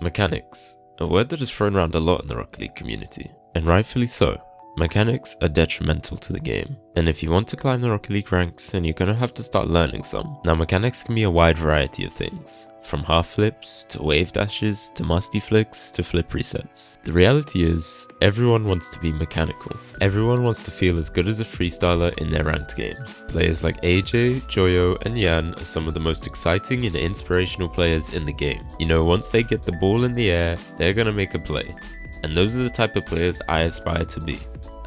Mechanics, a word that is thrown around a lot in the Rocket League community, and rightfully so. Mechanics are detrimental to the game, and if you want to climb the Rocket League ranks, then you're gonna have to start learning some. Now mechanics can be a wide variety of things, from half flips, to wave dashes, to musty flicks, to flip resets. The reality is, everyone wants to be mechanical. Everyone wants to feel as good as a freestyler in their ranked games. Players like AJ, Joyo, and Yan are some of the most exciting and inspirational players in the game. You know, once they get the ball in the air, they're gonna make a play. And those are the type of players I aspire to be.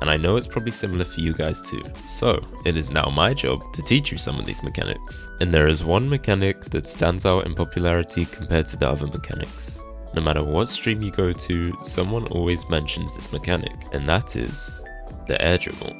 And I know it's probably similar for you guys too. So, it is now my job to teach you some of these mechanics. And there is one mechanic that stands out in popularity compared to the other mechanics. No matter what stream you go to, someone always mentions this mechanic, and that is the air dribble.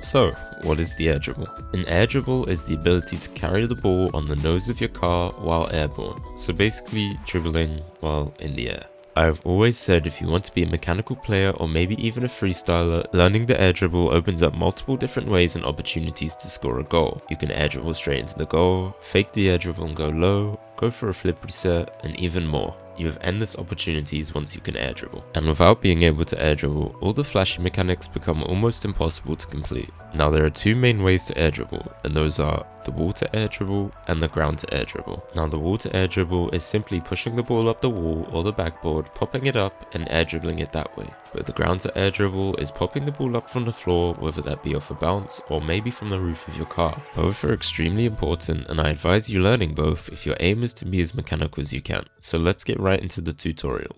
So, what is the air dribble? An air dribble is the ability to carry the ball on the nose of your car while airborne. So basically, dribbling while in the air. I've always said if you want to be a mechanical player or maybe even a freestyler, learning the air dribble opens up multiple different ways and opportunities to score a goal. You can air dribble straight into the goal, fake the air dribble and go low, go for a flip reset, and even more. You have endless opportunities once you can air dribble. And without being able to air dribble, all the flashy mechanics become almost impossible to complete. Now there are two main ways to air dribble, and those are the wall to air dribble and the ground to air dribble. Now the wall to air dribble is simply pushing the ball up the wall or the backboard, popping it up and air dribbling it that way. But the ground to air dribble is popping the ball up from the floor, whether that be off a bounce or maybe from the roof of your car. Both are extremely important, and I advise you learning both if your aim is to be as mechanical as you can. So let's get right into the tutorial.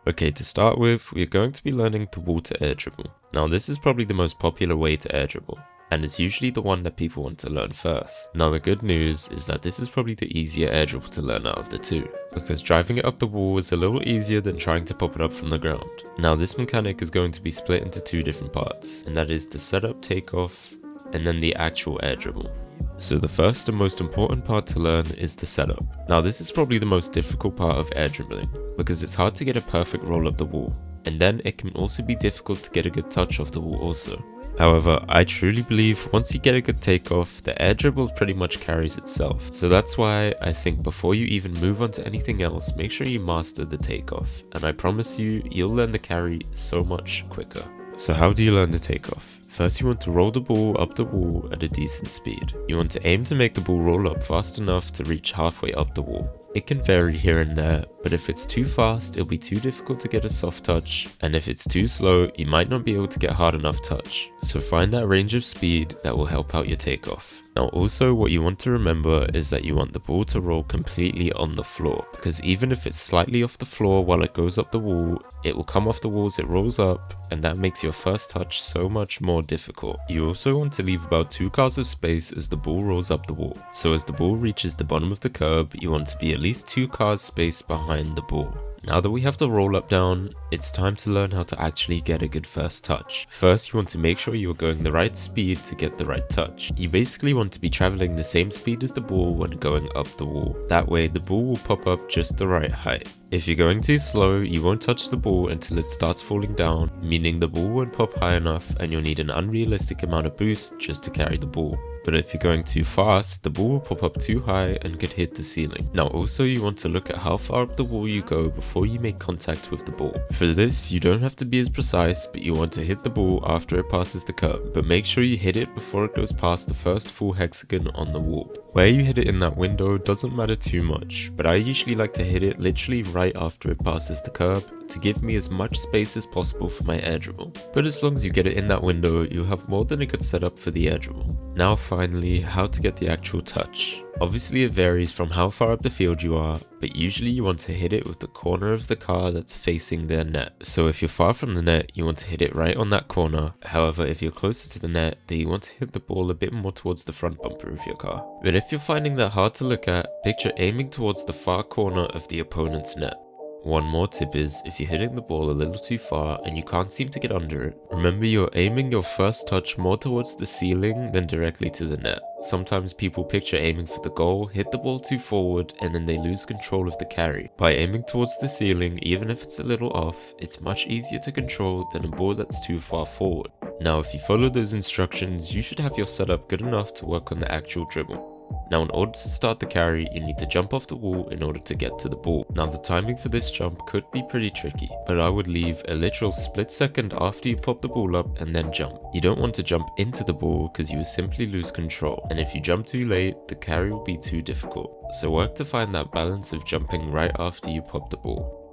Okay, to start with, we are going to be learning the wall to air dribble. Now this is probably the most popular way to air dribble, and it's usually the one that people want to learn first. Now the good news is that this is probably the easier air dribble to learn out of the two, because driving it up the wall is a little easier than trying to pop it up from the ground. Now this mechanic is going to be split into two different parts, and that is the setup takeoff and then the actual air dribble. So the first and most important part to learn is the setup. Now this is probably the most difficult part of air dribbling, because it's hard to get a perfect roll up the wall, and then it can also be difficult to get a good touch off the wall also. However, I truly believe once you get a good takeoff, the air dribble pretty much carries itself. So that's why I think before you even move on to anything else, make sure you master the takeoff, and I promise you, you'll learn the carry so much quicker. So how do you learn the takeoff? First you want to roll the ball up the wall at a decent speed. You want to aim to make the ball roll up fast enough to reach halfway up the wall. It can vary here and there, but if it's too fast, it'll be too difficult to get a soft touch, and if it's too slow, you might not be able to get hard enough touch. So find that range of speed that will help out your takeoff. Now also what you want to remember is that you want the ball to roll completely on the floor, because even if it's slightly off the floor while it goes up the wall, it will come off the wall as it rolls up, and that makes your first touch so much more difficult. You also want to leave about 2 cars of space as the ball rolls up the wall. So as the ball reaches the bottom of the curb, you want to be at least 2 cars space behind the ball. Now that we have the roll up down, it's time to learn how to actually get a good first touch. First, you want to make sure you're going the right speed to get the right touch. You basically want to be traveling the same speed as the ball when going up the wall. That way, the ball will pop up just the right height. If you're going too slow, you won't touch the ball until it starts falling down, meaning the ball won't pop high enough and you'll need an unrealistic amount of boost just to carry the ball. But if you're going too fast, the ball will pop up too high and could hit the ceiling. Now also you want to look at how far up the wall you go before you make contact with the ball. For this, you don't have to be as precise, but you want to hit the ball after it passes the curb, but make sure you hit it before it goes past the first full hexagon on the wall. Where you hit it in that window doesn't matter too much, but I usually like to hit it literally right after it passes the curb to give me as much space as possible for my air dribble. But as long as you get it in that window, you'll have more than a good setup for the air dribble. Now finally, how to get the actual touch. Obviously it varies from how far up the field you are, but usually you want to hit it with the corner of the car that's facing their net. So if you're far from the net, you want to hit it right on that corner. However, if you're closer to the net, then you want to hit the ball a bit more towards the front bumper of your car. But if you're finding that hard to look at, picture aiming towards the far corner of the opponent's net. One more tip is, if you're hitting the ball a little too far and you can't seem to get under it, remember you're aiming your first touch more towards the ceiling than directly to the net. Sometimes people picture aiming for the goal, hit the ball too forward, and then they lose control of the carry. By aiming towards the ceiling, even if it's a little off, it's much easier to control than a ball that's too far forward. Now if you follow those instructions, you should have your setup good enough to work on the actual dribble. Now in order to start the carry, you need to jump off the wall in order to get to the ball. Now the timing for this jump could be pretty tricky, but I would leave a literal split second after you pop the ball up and then jump. You don't want to jump into the ball because you will simply lose control, and if you jump too late, the carry will be too difficult. So work to find that balance of jumping right after you pop the ball.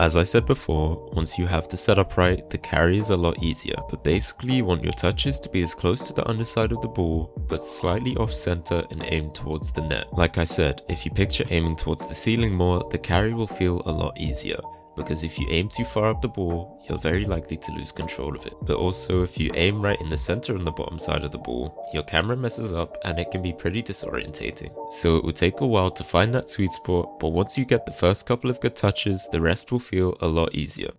As I said before, once you have the setup right, the carry is a lot easier, but basically you want your touches to be as close to the underside of the ball, but slightly off center and aimed towards the net. Like I said, if you picture aiming towards the ceiling more, the carry will feel a lot easier, because if you aim too far up the ball, you're very likely to lose control of it. But also if you aim right in the center on the bottom side of the ball, your camera messes up and it can be pretty disorientating. So it will take a while to find that sweet spot, but once you get the first couple of good touches, the rest will feel a lot easier.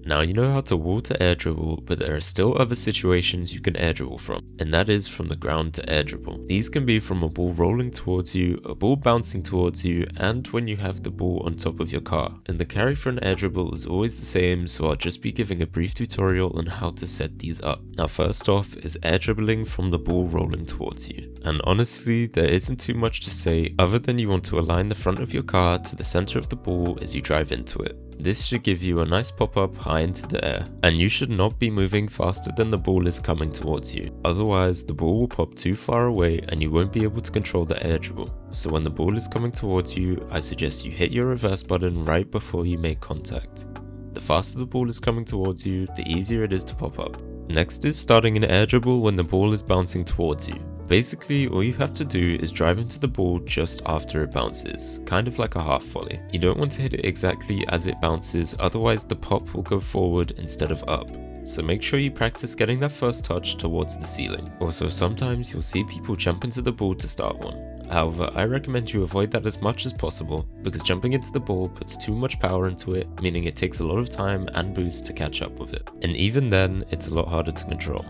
Now you know how to wall to air dribble, but there are still other situations you can air dribble from, and that is from the ground to air dribble. These can be from a ball rolling towards you, a ball bouncing towards you, and when you have the ball on top of your car. And the carry for an air dribble is always the same, so I'll just be giving a brief tutorial on how to set these up. Now first off is air dribbling from the ball rolling towards you. And honestly, there isn't too much to say other than you want to align the front of your car to the center of the ball as you drive into it. This should give you a nice pop-up high into the air, and you should not be moving faster than the ball is coming towards you. Otherwise, the ball will pop too far away and you won't be able to control the air dribble. So when the ball is coming towards you, I suggest you hit your reverse button right before you make contact. The faster the ball is coming towards you, the easier it is to pop up. Next is starting an air dribble when the ball is bouncing towards you. Basically, all you have to do is drive into the ball just after it bounces, kind of like a half volley. You don't want to hit it exactly as it bounces, otherwise the pop will go forward instead of up. So make sure you practice getting that first touch towards the ceiling. Also, sometimes you'll see people jump into the ball to start one. However, I recommend you avoid that as much as possible, because jumping into the ball puts too much power into it, meaning it takes a lot of time and boost to catch up with it. And even then, it's a lot harder to control.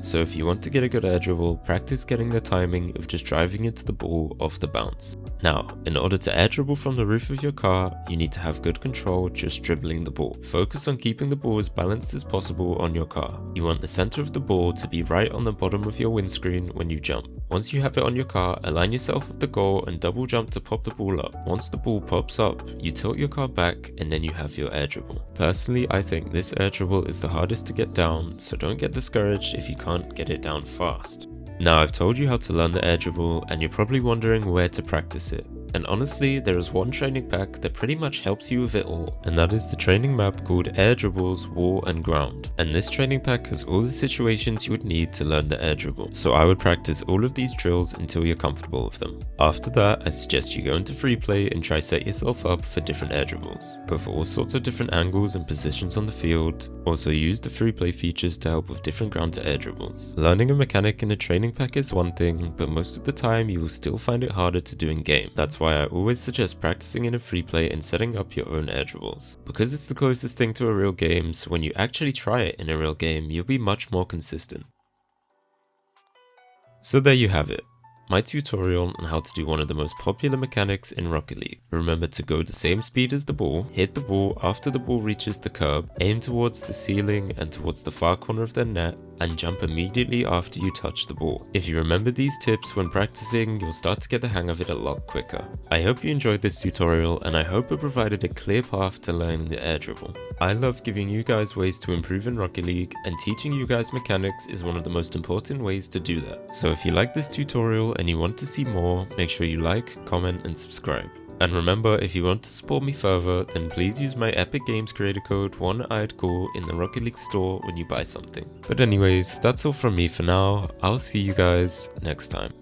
So if you want to get a good air dribble, practice getting the timing of just driving into the ball off the bounce. Now, in order to air dribble from the roof of your car, you need to have good control just dribbling the ball. Focus on keeping the ball as balanced as possible on your car. You want the center of the ball to be right on the bottom of your windscreen when you jump. Once you have it on your car, align yourself with the goal and double jump to pop the ball up. Once the ball pops up, you tilt your car back and then you have your air dribble. Personally, I think this air dribble is the hardest to get down, so don't get discouraged if you can't get it down fast. Now I've told you how to learn the air dribble and you're probably wondering where to practice it. And honestly, there is one training pack that pretty much helps you with it all, and that is the training map called Air Dribbles, Wall and Ground. And this training pack has all the situations you would need to learn the air dribble, so I would practice all of these drills until you're comfortable with them. After that, I suggest you go into free play and try set yourself up for different air dribbles. Go for all sorts of different angles and positions on the field. Also use the free play features to help with different ground to air dribbles. Learning a mechanic in a training pack is one thing, but most of the time you will still find it harder to do in game. That's why I always suggest practicing in a free play and setting up your own air dribbles, because it's the closest thing to a real game, so when you actually try it in a real game, you'll be much more consistent. So there you have it. My tutorial on how to do one of the most popular mechanics in Rocket League. Remember to go the same speed as the ball, hit the ball after the ball reaches the curb, aim towards the ceiling and towards the far corner of the net, and jump immediately after you touch the ball. If you remember these tips when practicing, you'll start to get the hang of it a lot quicker. I hope you enjoyed this tutorial and I hope it provided a clear path to learning the air dribble. I love giving you guys ways to improve in Rocket League, and teaching you guys mechanics is one of the most important ways to do that. So if you like this tutorial and you want to see more, make sure you like, comment and subscribe. And remember, if you want to support me further, then please use my Epic Games creator code OneEyedGhoul in the Rocket League store when you buy something. But anyways, that's all from me for now. I'll see you guys next time.